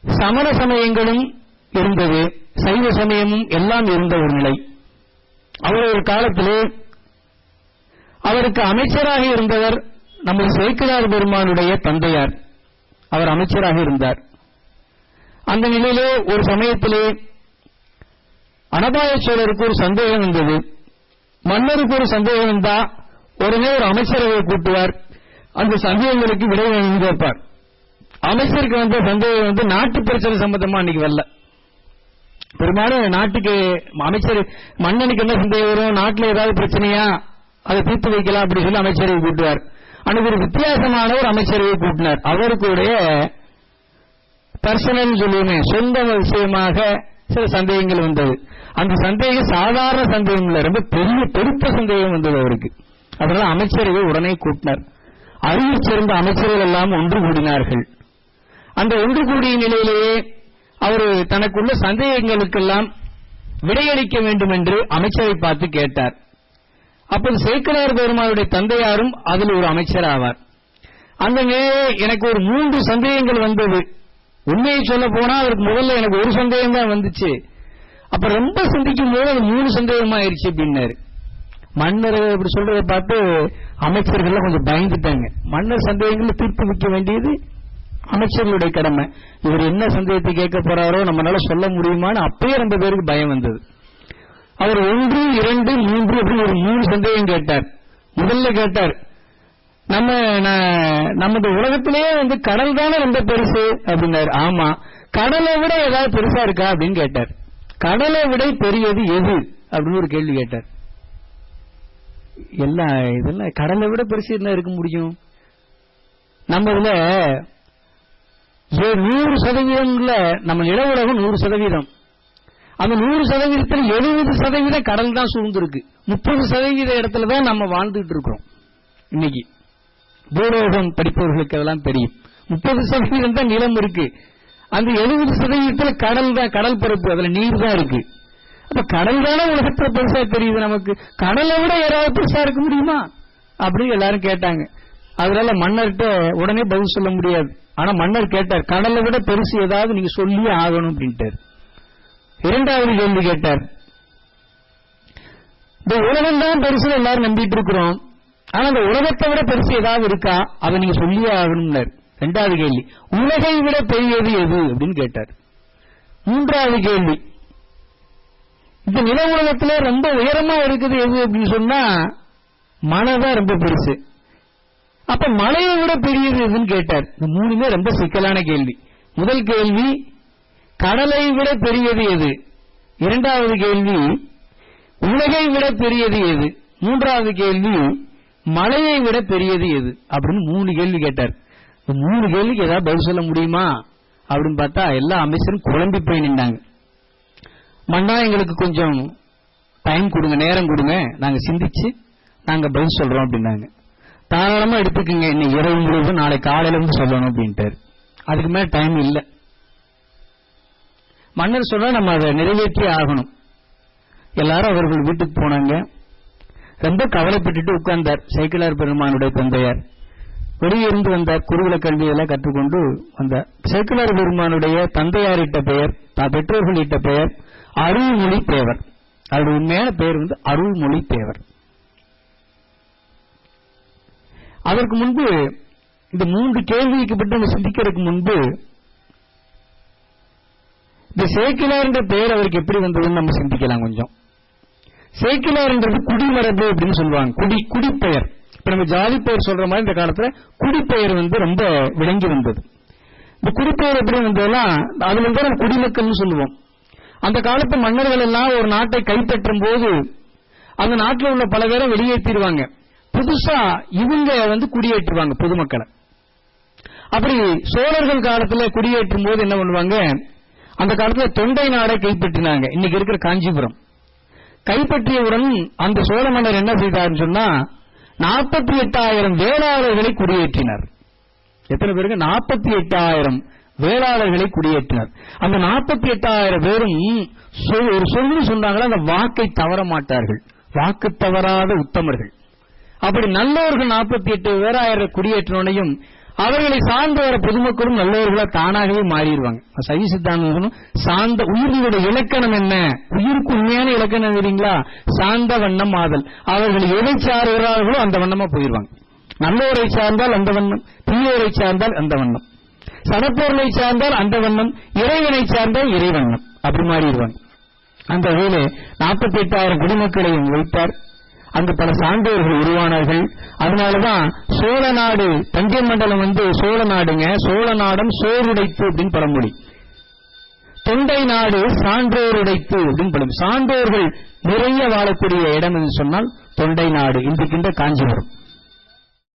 சமண சமயங்களும் இருந்தது, சைவ சமயமும் எல்லாம் இருந்த ஒரு நிலை. அவருடைய காலத்திலே அவருக்கு அமைச்சராக இருந்தவர் நமது சேக்கிழார் பெருமானுடைய தந்தையார். அவர் அமைச்சராக இருந்தார். அந்த நிலையிலே ஒரு சமயத்திலே அனபாய சோழருக்கு ஒரு சந்தேகம் இருந்தது. மன்னருக்கு ஒரு சந்தேகம் இருந்தா உடனே ஒரு அமைச்சரவை கூட்டுவார். அந்த சந்தேகங்களுக்கு விடை வாங்கி வைப்பார். அமைச்சருக்கு வந்த சந்தேகம் வந்து நாட்டு பிரச்சனை சம்பந்தமா அன்னைக்கு வரல. பெரும்பாலும் நாட்டுக்கு அமைச்சர் மன்னனுக்கு என்ன சந்தேகம் வரும், நாட்டில் ஏதாவது பிரச்சனையா அதை தீர்த்து வைக்கலாம் அப்படி சொல்லி அமைச்சரவை கூட்டுவார். அன்னைக்கு ஒரு வித்தியாசமான ஒரு அமைச்சரவை கூட்டினார். அவருக்குடைய பர்சனல் சொல்லுவேன் சொந்த விஷயமாக சில சந்தேகங்கள் வந்தது. அந்த சந்தேகம் சாதாரண சந்தேகம் இல்லை, ரொம்ப பெரிய பெருத்த சந்தேகம் வந்தது அவருக்கு. அதனால அமைச்சரவை உடனே கூட்டினார். அறிவில் சேர்ந்த அமைச்சர்கள் எல்லாம் ஒன்று கூடினார்கள். அந்த ஒன்று கூடிய நிலையிலேயே அவர் தனக்குள்ள சந்தேகங்களுக்கெல்லாம் விடையளிக்க வேண்டும் என்று அமைச்சரை பார்த்து கேட்டார். அப்போது சேக்கிழார் பெருமானுடைய தந்தையாரும் அதில் ஒரு அமைச்சர் ஆவார். அந்த நிலையிலே எனக்கு ஒரு 3 சந்தேகங்கள் வந்தது. உண்மையை சொல்ல போனா அவருக்கு முதல்ல எனக்கு ஒரு சந்தேகம் தான் வந்துச்சு. அப்ப ரொம்ப சிந்திக்கும் போது அது 3 சந்தேகமாயிருச்சு அப்படின்னாரு. மன்னர் இப்படி சொல்றதை பார்த்து அமைச்சர்கள் கொஞ்சம் பயந்துட்டாங்க. மன்னர் சந்தேகங்களை தீர்ப்பு வைக்க வேண்டியது அமைச்சர்களுடைய கடமை. இவர் என்ன சந்தேகத்தை கேட்க போறாரோ நம்மளால சொல்ல முடியுமான்னு அப்பயே 2 பேருக்கு பயம் வந்தது. அவர் 1, 2, 3 அப்படி ஒரு 3 சந்தேகம் கேட்டார். முதல்ல கேட்டார், நமது உலகத்திலேயே வந்து கடல் தானே ரொம்ப பெருசு அப்படின்னாரு. ஆமா, கடலை விட ஏதாவது பெருசா இருக்கா அப்படின்னு கேட்டார். கடலை விட பெரியது எது அப்படின்னு ஒரு கேள்வி கேட்டார். இதெல்லாம் கடலை விட பெருசு என்ன இருக்க முடியும்? நம்ம இதுல 100% நம்ம நில உலகம் 100%. அந்த 100%த்தில் 70% கடல் தான் சூழ்ந்திருக்கு. 30% இடத்துலதான் நம்ம வாழ்ந்துட்டு இருக்கிறோம். இன்னைக்கு பூலோகம் படிப்பவர்களுக்கு அதெல்லாம் தெரியும். 30% தான் நிலம் இருக்கு. அந்த 70% கடல் தான், கடல் பரப்பு, அதுல நீர் தான் இருக்கு. அப்ப கடல் தானே உலகத்துல பெருசா தெரியுது நமக்கு. கடலை விட யாராவது பெருசா இருக்க முடியுமா அப்படின்னு எல்லாரும் கேட்டாங்க. அதனால மன்னர்கிட்ட உடனே பதில் சொல்ல முடியாது. ஆனா மன்னர் கேட்டார், கடலை விட பெருசு ஏதாவது நீங்க சொல்லியே ஆகணும் அப்படின்ட்டார். 2வது கேள்வி கேட்டார், இந்த உலகம் தான் பெருசு எல்லாரும் நம்பிட்டு இருக்கிறோம், ஆனா அந்த உலகத்தை விட பெருசு ஏதாவது இருக்கா, அதை நீங்க சொல்லியே ஆகணும்னார். 2வது கேள்வி, உலகை விட பெரியது எது அப்படின்னு கேட்டார். 3வது கேள்வி, இந்த நில உலகத்துல ரொம்ப உயரமா இருக்குது எது அப்படின்னு சொன்னா மலை தான் ரொம்ப பெருசு. அப்ப மலையை விட பெரியது எதுன்னு கேட்டார். இந்த 3மே ரொம்ப சிக்கலான கேள்வி. முதல் கேள்வி கடலை விட பெரியது எது, 2வது கேள்வி உலகை விட பெரியது எது, 3வது கேள்வி மலையை விட பெரியது எது அப்படின்னு 3 கேள்வி கேட்டார். இந்த 3 கேள்விக்கு ஏதாவது பதில் சொல்ல முடியுமா அப்படின்னு பார்த்தா எல்லா அமைச்சரும் குழம்பி போய் நின்றாங்க. மன்னா எங்களுக்கு கொஞ்சம் டைம் கொடுங்க, நேரம் கொடுங்க, நாங்க சிந்திச்சு நாங்க பதில் சொல்றோம் அப்படின்னாங்க. தாராளமா எடுத்துக்கங்க, இன்னைக்கு இரவு முழுவதும் நாளை காலையில இருந்து சொல்லணும் அப்படின்ட்டாரு. அதுக்கு மேல டைம் இல்லை. மன்னர் சொல்ற நம்ம அதை நிறைவேற்றி ஆகணும். எல்லாரும் அவர்கள் வீட்டுக்கு போனாங்க. ரொம்ப கவலைப்பட்டுட்டு உட்கார்ந்தார் சேக்கிழார் பெருமானுடைய தந்தையார். வெளியிருந்து வந்த குருகுல கல்வியெல்லாம் கற்றுக்கொண்டு வந்த சேக்கிழார் பெருமானுடைய தந்தையாரிட்ட பெயர், பெற்றோர்கள் இட்ட பெயர் அருள்மொழி தேவர். அவருடைய உண்மையான பெயர் அருள்மொழி தேவர். அதற்கு முன்பு இந்த 3 கேள்விக்கு பற்றி நம்ம சிந்திக்கிறதுக்கு முன்பு இந்த சேக்கிழார் என்ற பெயர் அவருக்கு எப்படி வந்ததுன்னு நம்ம சிந்திக்கலாம். கொஞ்சம் சேக்கிழார் என்றது குடிமரபு அப்படின்னு சொல்லுவாங்க. குடிப்பெயர். இப்ப நம்ம ஜாதி பெயர் சொல்ற மாதிரி இந்த காலத்துல குடிப்பெயர் ரொம்ப விளங்கி வந்தது. இந்த குடிப்பெயர் எப்படி வந்ததெல்லாம் அதுல இருந்து நம்ம குடிமக்கள்னு சொல்லுவோம். அந்த காலத்து மன்னர்கள் எல்லாம் ஒரு நாட்டை கைப்பற்றும் போது அந்த நாட்டில் உள்ள பல பேரை வெளியேற்றிடுவாங்க. புதுசா இவங்க குடியேற்றுவாங்க பொதுமக்களை. அப்படி சோழர்கள் காலத்துல குடியேற்றும் போது என்ன பண்ணுவாங்க, அந்த காலத்துல தொண்டை நாடை கைப்பற்றினாங்க. இன்னைக்கு இருக்கிற காஞ்சிபுரம் கைப்பற்றியவுடன் அந்த சோழ மன்னர் என்ன செய்தார்னு சொன்னா 48,000 வேளாளர்களை குடியேற்றினார். எத்தனை பேருக்கு? 48,000 வேளாளர்களை குடியேற்றினார். அந்த 48,000 பேரும் ஒரு சொல்லி சொன்னாங்களா, அந்த வாக்கை தவற மாட்டார்கள், வாக்கு தவறாத உத்தமர்கள். அப்படி நல்லவர்கள் 48,000 குடியேற்றனையும் அவர்களை சார்ந்த வர பொதுமக்களும் நல்லவர்களா தானாகவே மாறிடுவாங்க. சைவ சித்தாந்தம் சார்ந்த உயிரினுடைய இலக்கணம் என்ன? உயிருக்கு உண்மையான இலக்கணம் தெரியுங்களா? சார்ந்த வண்ணம் ஆதல். அவர்கள் எதை சார்கிறார்களோ அந்த வண்ணமா போயிடுவாங்க. நல்லோரை சார்ந்தால் அந்த வண்ணம், தீயோரை சார்ந்தால் அந்த வண்ணம், சடப்பொருளை சார்ந்தால் அந்த வண்ணம், இறைவனை சார்ந்தால் இறைவண்ணம். அப்படி மாறிடுவாங்க. அந்த வகையிலே 48,000 குடிமக்களையும் வைத்தார். அங்கு பல சான்றோர்கள் உருவானார்கள். அதனாலதான் சோழ நாடு, தஞ்சை மண்டலம் சோழ நாடுங்க. சோழ நாடம் சோறுடைத்து அப்படின்னு பழமொழி. தொண்டை நாடு சான்றோருடைத்து அப்படின்னு பழமொழி. சான்றோர்கள் நிறைய வாழக்கூடிய இடம் என்று சொன்னால் தொண்டை நாடு, இன்றைக்கின்ற காஞ்சிபுரம்.